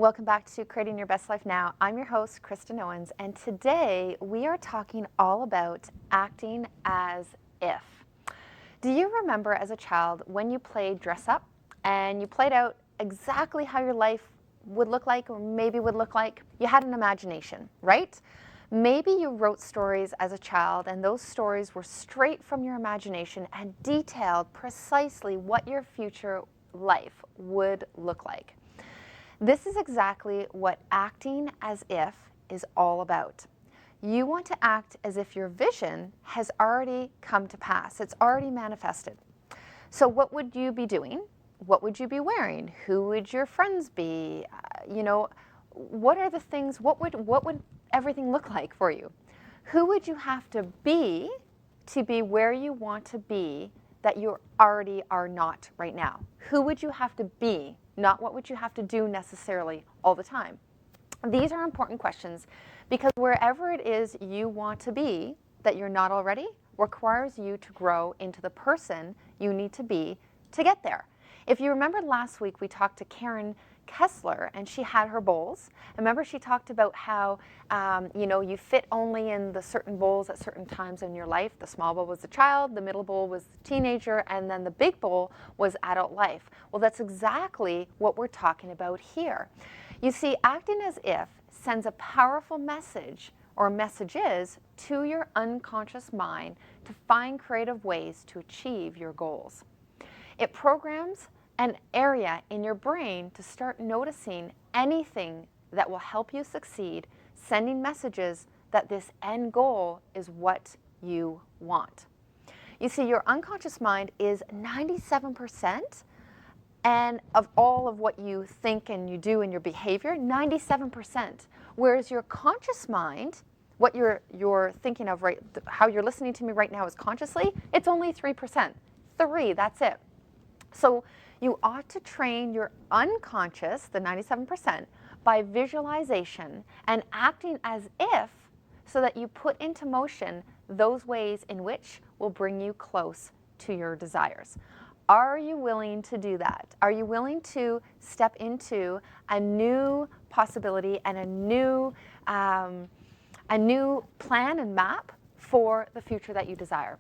Welcome back to Creating Your Best Life Now. I'm your host, Kristen Owens, and today we are talking all about acting as if. Do you remember as a child when you played dress up and you played out exactly how your life would look like or maybe would look like? You had an imagination, right? Maybe you wrote stories as a child and those stories were straight from your imagination and detailed precisely what your future life would look like. This is exactly what acting as if is all about. You want to act as if your vision has already come to pass. It's already manifested. So what would you be doing? What would you be wearing? Who would your friends be? What are the things, what would everything look like for you? Who would you have to be where you want to be that you already are not right now? Who would you have to be? Not what would you have to do necessarily all the time. These are important questions because wherever it is you want to be that you're not already requires you to grow into the person you need to be to get there. If you remember last week, we talked to Karen Kessler and she had her bowls. Remember she talked about how you fit only in the certain bowls at certain times in your life. The small bowl was the child, the middle bowl was the teenager, and then the big bowl was adult life. Well, that's exactly what we're talking about here. You see, acting as if sends a powerful message or messages to your unconscious mind to find creative ways to achieve your goals. It programs an area in your brain to start noticing anything that will help you succeed, sending messages that this end goal is what you want. You see, your unconscious mind is 97% and of all of what you think and you do in your behavior, 97%. Whereas your conscious mind, what you're thinking of right, how you're listening to me right now is consciously, it's only 3%. 3, that's it. So you ought to train your unconscious, the 97%, by visualization and acting as if so that you put into motion those ways in which will bring you close to your desires. Are you willing to do that? Are you willing to step into a new possibility and a new plan and map for the future that you desire?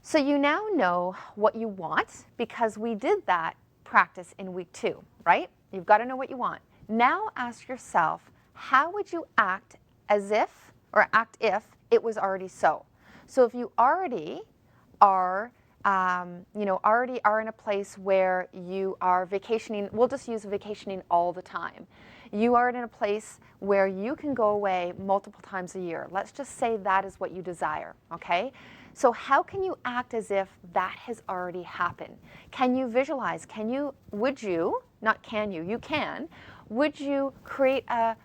So you now know what you want because we did that practice in week 2, right? You've got to know what you want. Now ask yourself, how would you act as if, or act if it was already so? So if you already are, already are in a place where you are vacationing, we'll just use vacationing all the time. You are in a place where you can go away multiple times a year. Let's just say that is what you desire, okay? So how can you act as if that has already happened? Can you visualize? Would you create a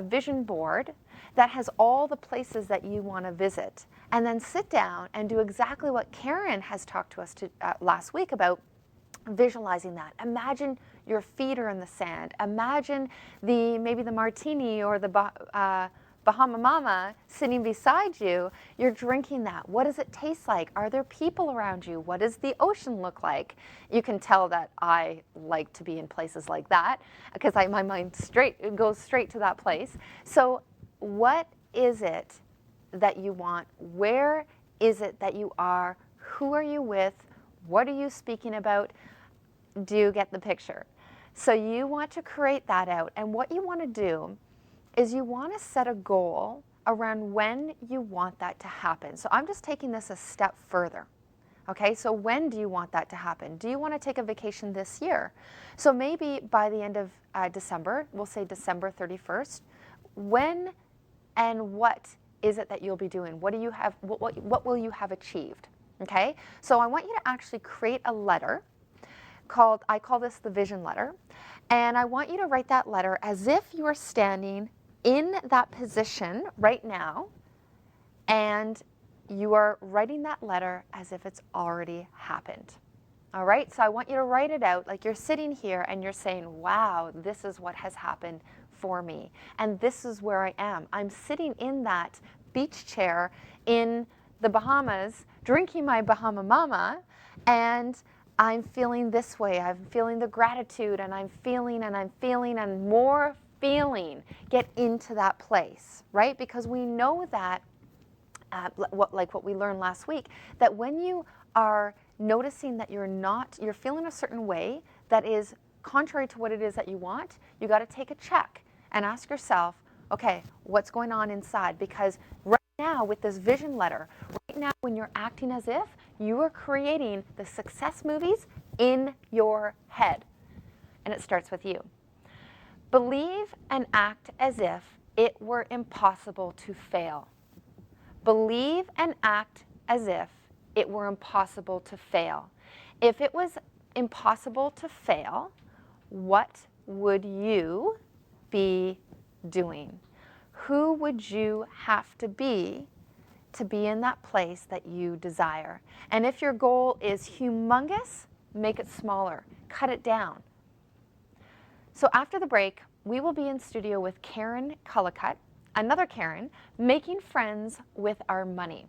vision board that has all the places that you want to visit and then sit down and do exactly what Karen has talked to us last week about visualizing that. Imagine your feet are in the sand. Imagine maybe the martini or the Bahama Mama sitting beside you. You're drinking that. What does it taste like? Are there people around you? What does the ocean look like? You can tell that I like to be in places like that because my mind goes straight to that place. So what is it that you want? Where is it that you are? Who are you with? What are you speaking about? Do you get the picture? So you want to create that out, and what you want to do is you want to set a goal around when you want that to happen. So I'm just taking this a step further. Okay, so when do you want that to happen? Do you want to take a vacation this year? So maybe by the end of December, we'll say December 31st, when and what is it that you'll be doing? What do you have? What will you have achieved? Okay, so I want you to actually create a letter I call this the vision letter, and I want you to write that letter as if you are standing in that position right now, and you are writing that letter as if it's already happened. All right, so I want you to write it out like you're sitting here and you're saying, wow, this is what has happened for me, and this is where I am. I'm sitting in that beach chair in the Bahamas, drinking my Bahama Mama, and I'm feeling this way, I'm feeling the gratitude, and I'm feeling and more feeling. Get into that place, right? Because we know that, like what we learned last week, that when you are noticing that you're feeling a certain way that is contrary to what it is that you want, you got to take a check and ask yourself, okay, what's going on inside? Because right now with this vision letter, right now when you're acting as if, you are creating the success movies in your head. And it starts with you. Believe and act as if it were impossible to fail. Believe and act as if it were impossible to fail. If it was impossible to fail, what would you be doing? Who would you have to be in that place that you desire? And if your goal is humongous, make it smaller, cut it down. So after the break, we will be in studio with Karen Cullicutt, another Karen, making friends with our money.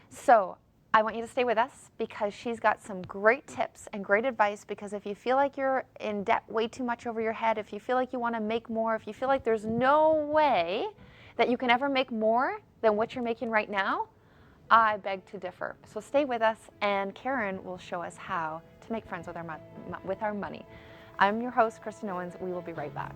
So I want you to stay with us because she's got some great tips and great advice, because if you feel like you're in debt way too much over your head, if you feel like you want to make more, if you feel like there's no way that you can ever make more than what you're making right now, I beg to differ. So stay with us, and Karen will show us how to make friends with our money. I'm your host, Kristen Owens. We will be right back.